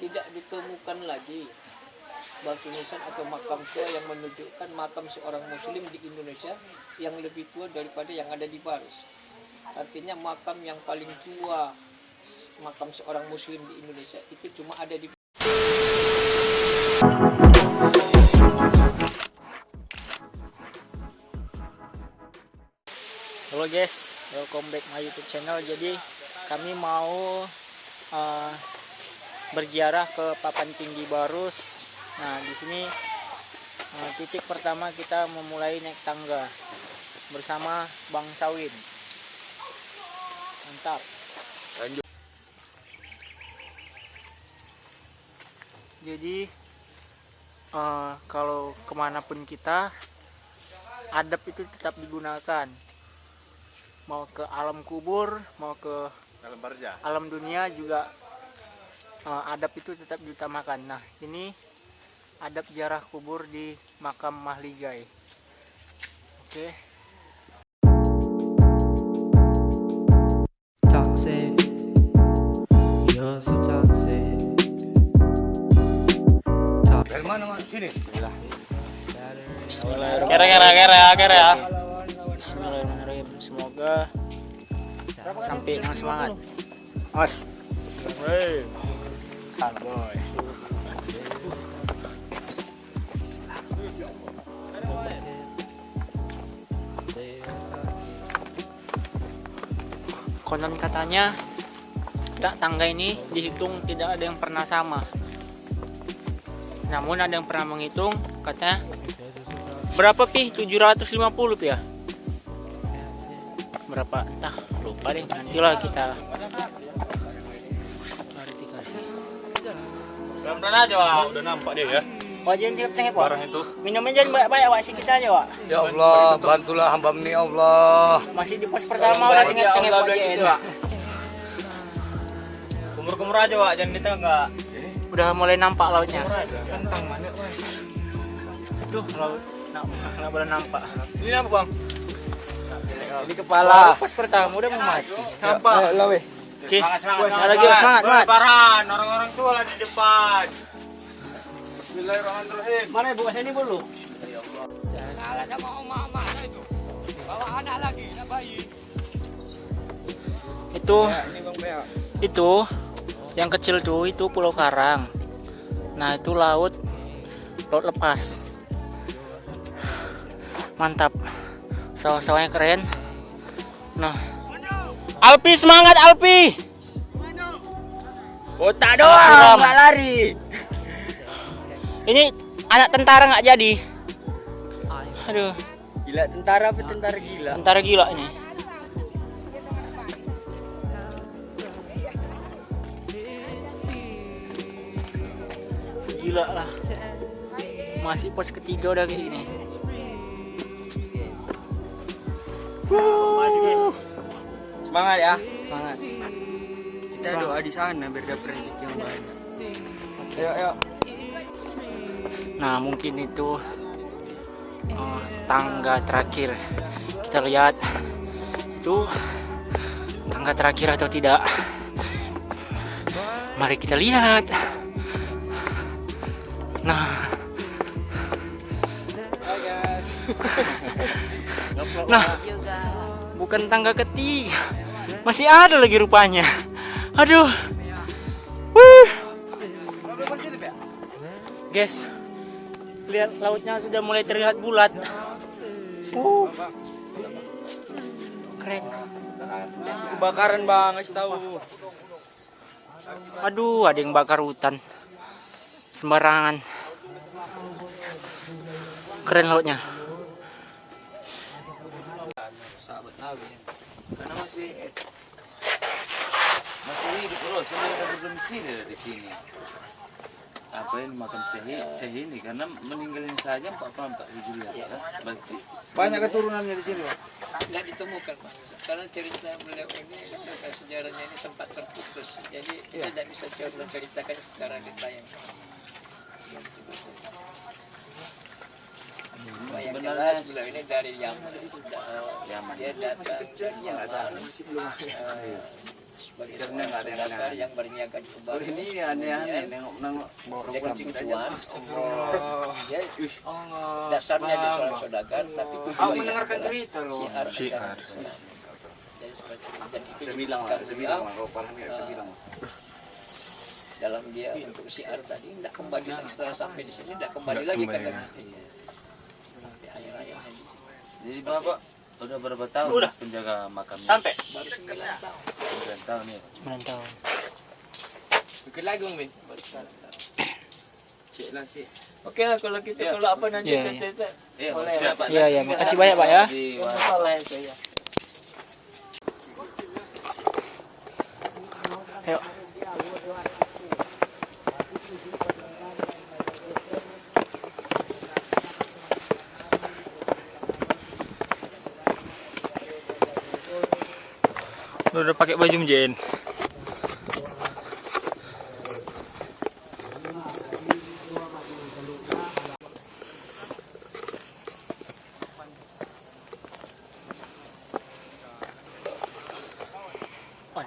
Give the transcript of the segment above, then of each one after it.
tidak ditemukan lagi batu nisan atau makam tua yang menunjukkan makam seorang muslim di Indonesia yang lebih tua daripada yang ada di Barus. Artinya makam yang paling tua makam seorang muslim di Indonesia itu cuma ada di Halo guys, welcome back my YouTube channel. Jadi kami mau berziarah ke Papan Tinggi Barus. Nah, di sini titik pertama kita memulai naik tangga bersama Bang Sawin. Mantap. Lanjut. Jadi kalau kemanapun kita, adab itu tetap digunakan. Mau ke alam kubur, mau ke alam dunia juga adab itu tetap diutamakan. Nah, ini adab ziarah kubur di makam Mahligai. Oke. Toxic, you're so toxic. Dari mana mas? Sini. Bismillahirrahmanirrahim. Kera. Bismillahirrahmanirrahim. Semoga sampai dengan semangat. Mas. Boy. Konon katanya tangga ini dihitung tidak ada yang pernah sama. Namun ada yang pernah menghitung, katanya berapa pi? 750 pi ya? Berapa? Entah, lupa deh. Nantilah kita klarifikasi. Pelan-pelan aja Wak. Udah nampak dia ya. Wajan cengep-cengep Wak. Barang itu. Minumnya jangan banyak-banyak Wak, sih kita aja Wak. Ya Allah, bantulah hamba ini ya Allah. Masih di pos pertama udah cengep-cengep wajan Wak. Kumur-kumur aja Wak, jangan di tengah. Udah mulai nampak lautnya. Kentang mana? Itu laut. Nggak boleh nampak. Ini apa Bang? Di kepala. Pos pertama udah mau mati. Nampak. Oke. Semangat. Lagi semangat. Parhan, orang-orang tua lah di depan. Bismillahirrahmanirrahim. Mana ibu sini dulu? Kalah sama emak-emak itu. Bawa anak lagi, anak bayi. Itu yang kecil tuh itu Pulau Karang. Nah, itu laut lepas. Mantap. Sawah-sawahnya keren. Nah, Alpi semangat Alpi. Otak doang, nggak lari. Ini anak tentara nggak jadi. Aduh, Gila tentara apa tentara gila? tentara gila ini. Gila lah. Masih pos ketiga udah kayak gini. Semangat ya. Semangat. Kita doa di sana biar dapat rezeki yang banyak. Ayo. Nah, mungkin itu tangga terakhir. Kita lihat itu tangga terakhir atau tidak. Mari kita lihat. Nah, nah, bukan tangga ketiga, masih ada lagi rupanya. Aduh, guys, lihat lautnya sudah mulai terlihat bulat. Keren. Kebakaran Bang, kasih tahu. Aduh, ada yang bakar hutan sembarangan. Keren lautnya. Sahabat Nabi. Karena masih hidup terus, sudah berdomisili di sini. Apa yang makam Syekh ini karena meninggalnya saja 44 Hijriah ya kan? Berarti banyak keturunannya di sini, Pak. nggak ditemukan Pak. Karena cerita beliau ini sejarahnya ini tempat terputus. Jadi kita tidak bisa menceritakan secara detail. Yang jelas beliau ini dari Yaman. Dia datang sebagai Karena seorang nggak ada yang saudagar aneh. yang berniaga di Oh, Tubaru. ini aneh-aneh nengok Dengan tujuan dia Allah. dasarnya dia seorang saudagar, tapi Aku tujuannya mendengarkan adalah cerita loh. syiar Syiar. ajaran Islam. Jadi seperti itu. Dan itu saya juga bilang lah, kata saya beliau, bilang lah, kalau parahnya saya bilang. dalam dia untuk syiar tadi tidak kembali lagi setelah sampai di sini, tidak kembali Nggak lagi kembali, ke ya. dalam sampai akhir-akhirnya di sini. Jadi Bapak udah berapa tahun Udah. penjaga makamnya? Sampai Baru 9 tahun. 9 tahun ya. 9 tahun. Bikin lagi Bang Bin. Baru 9 tahun. Cek lah sih. Oke lah kalau kita kalau apa nanti Iya, iya. cerita. Iya, Boleh, siap, Pak. Iya, iya, makasih banyak, Pak, ya. Di Jangan masalah itu ya. Ayo. Lu udah pakai baju Mjen?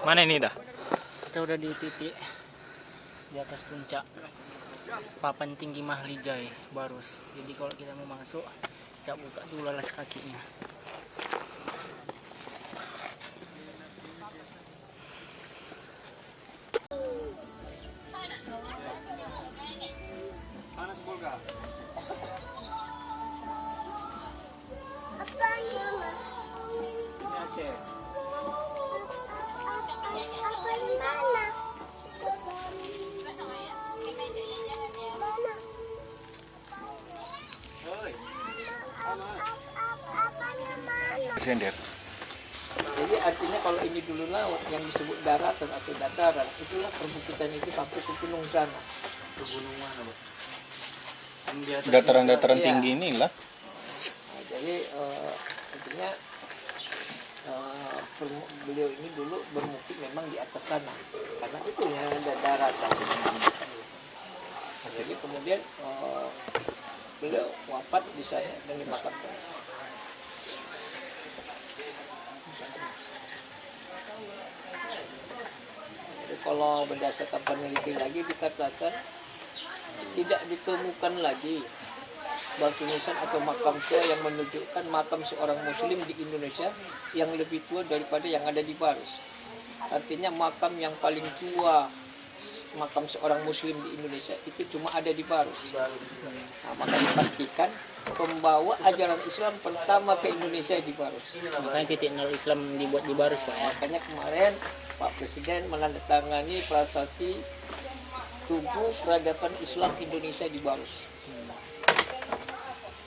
Mana ini dah? Kita udah di titik di atas puncak papan tinggi Mahligai Barus. Jadi kalau kita mau masuk, kita buka dulu alas kakinya. Sender. Jadi artinya kalau ini dulu laut yang disebut daratan atau dataran, itulah perbukitan itu sampai ke gunung sana. gunung mana, Pak? Yang di atas Dataran-dataran Iya. tinggi inilah. Nah, jadi artinya beliau ini dulu bermukim memang di atas sana, karena itu yang ada daratan. Jadi kemudian beliau wafat di sana dan dimakamkan. Jadi kalau berdasarkan peneliti lagi dikatakan tidak ditemukan lagi batu nisan atau makam tua yang menunjukkan makam seorang muslim di Indonesia yang lebih tua daripada yang ada di Barus. Artinya makam yang paling tua makam seorang muslim di Indonesia itu cuma ada di Barus. Nah, maka dipastikan pembawa ajaran Islam pertama ke Indonesia di Barus. Makanya titik nol Islam dibuat di Barus, Pak, ya. Makanya kemarin Pak Presiden menandatangani prasasti Tugu Peradaban Islam Indonesia di Barus.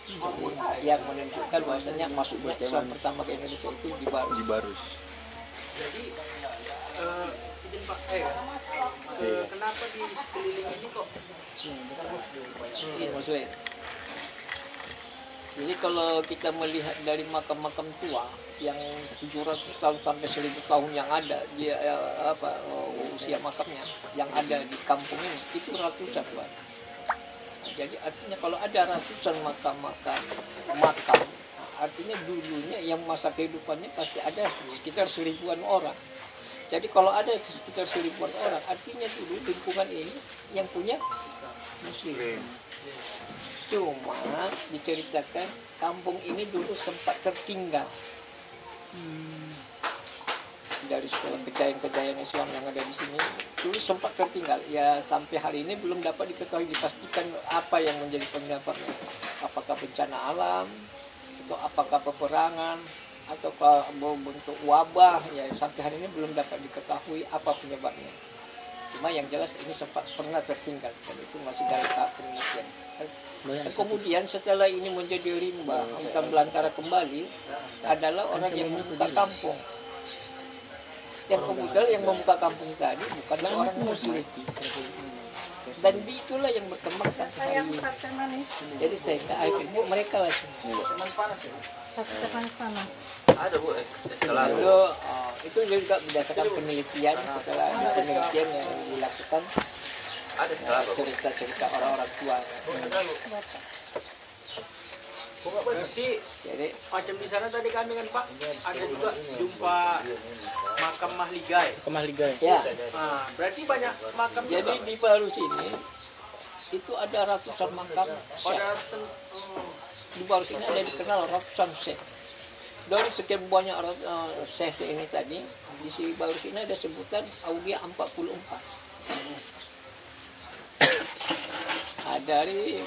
Jadi, yang menunjukkan bahwasanya masuknya Islam pertama ke Indonesia itu di Barus. Di Barus. Kenapa di sekeliling ini kok Muslim. Jadi kalau kita melihat dari makam-makam tua yang 700 tahun sampai 1000 tahun yang ada dia usia makamnya yang ada di kampung ini itu ratusan, Pak. Nah, jadi artinya kalau ada ratusan makam artinya dulunya yang masa kehidupannya pasti ada sekitar 1000-an orang. Jadi kalau ada sekitar 1000-an orang, artinya dulu lingkungan ini yang punya Muslim. Cuma diceritakan kampung ini dulu sempat tertinggal dari segala kejayaan-kejayaan Islam yang ada di sini. Dulu sempat tertinggal. Ya sampai hari ini belum dapat diketahui dipastikan apa yang menjadi penyebabnya. Apakah bencana alam atau apakah peperangan atau bentuk wabah, ya sampai hari ini belum dapat diketahui apa penyebabnya. Cuma yang jelas ini sempat pernah tertinggal dan itu masih dalam tahap penelitian. Dan kemudian setelah ini menjadi rimba, hutan belantara kembali adalah orang yang membuka kampung. Yang kemudian yang membuka kampung tadi bukan seorang Muslim. Dan itulah yang berkembang sampai hari ini. Jadi sehingga akhirnya mereka langsung. ada, Bu. Itu juga berdasarkan penelitian setelah penelitian yang dilakukan Ada salah, Bu. cerita-cerita orang-orang tua. Jadi Macam di sana tadi kami kan Pak, ada juga jumpa makam Mahligai. Kemahligai. ya, Berarti banyak makam jadi di Barus ini itu ada ratusan makam syekh. Di Barus ini ada dikenal ratusan syekh. Dari sekian banyak syekh ini tadi, di si Barus ini ada sebutan Aulia 44. Nah, dari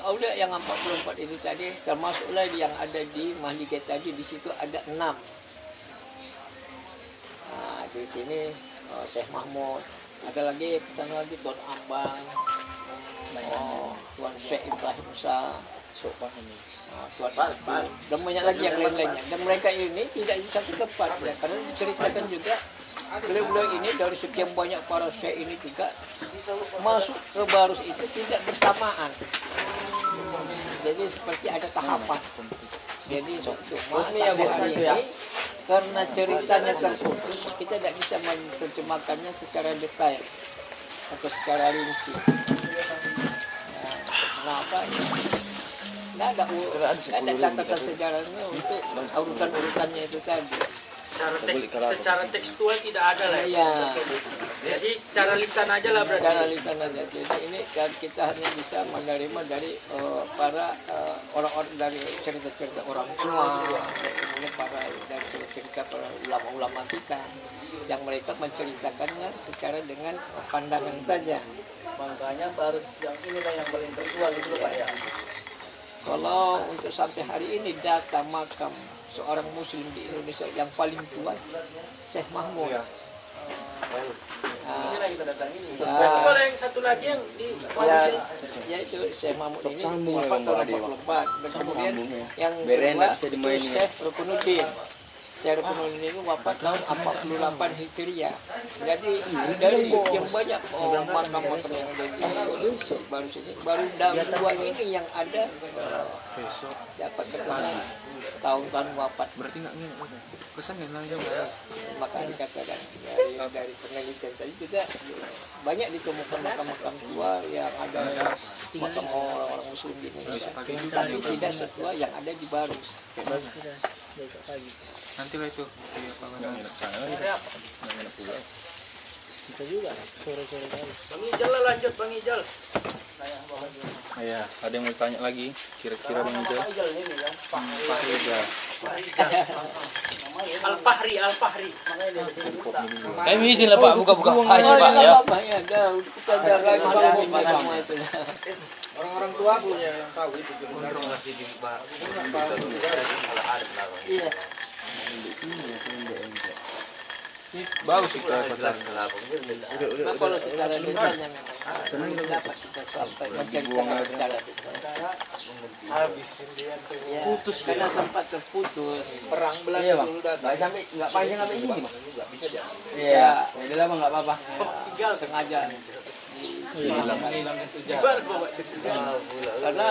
aulia yang 44 ini tadi termasuklah yang ada di Mahligai tadi, di situ ada 6. Nah, di sini Syekh Mahmud, ada lagi sana lagi Tuan Ambang, Tuan Syekh Ibrahim Musa, Tuan Abdul, dan banyak lagi yang lain-lainnya. Dan mereka ini tidak di satu tempat ya, karena diceritakan juga beliau ini dari sekian banyak para syekh ini juga masuk ke Barus itu tidak bersamaan. Jadi seperti ada tahapan. Jadi sampai hari ini karena ceritanya terputus, kita tidak bisa menerjemahkannya secara detail atau secara rinci. Kenapa? Nggak ada catatan sejarahnya untuk urutan-urutannya itu tadi. Secara tekstual tidak ada lah. Ya. Jadi cara lisan aja lah berarti. Cara lisan aja. Jadi ini kan kita hanya bisa menerima dari para orang-orang, dari cerita-cerita orang tua, kemudian dari cerita para ulama-ulama kita yang mereka menceritakannya secara dengan pandangan saja. Makanya baru yang inilah yang paling tertua gitu Pak ya. Kalau untuk sampai hari ini data makam seorang muslim di Indonesia yang paling tua Syekh Mahmud. Inilah kita datang ini. Berarti kalau yang satu lagi yang di yaitu Syekh Mahmud ini wafat tahun 44. Dan kemudian yang kedua itu Syekh Rukunuddin. Syekh Rukunuddin ini wafat tahun 48 Hijriah. Jadi dari sekian banyak makam-makam yang ada di Barus ini, baru dua ini yang ada dapat terkenal tahun-tahun wafat. Berarti nggak kesannya langsung. Maka dikatakan dari penelitian tadi juga banyak ditemukan makam-makam tua yang ada makam orang muslim di Indonesia, tapi tidak setua yang ada di Barus. Nanti lah itu. Bisa juga sore-sore kali. Bang Ijal lah, lanjut Bang Ijal. Ya, ada yang mau tanya lagi. Kira-kira Bang Ijal. Fahri Ijal. Al-Fahri. Kami izin lah Pak, buka-buka aja Pak ya. Orang-orang tua punya yang tahu itu. Iya. Bagus sih Nah, kalau secara detailnya memang dapat kita sampai menceritakan secara detail. Ya, putus karena sempat terputus perang Belanda dulu datang. Nggak panjang sampai ini Mas. Bisa dia. Iya, udah lama nggak apa-apa. Tinggal sengaja. Karena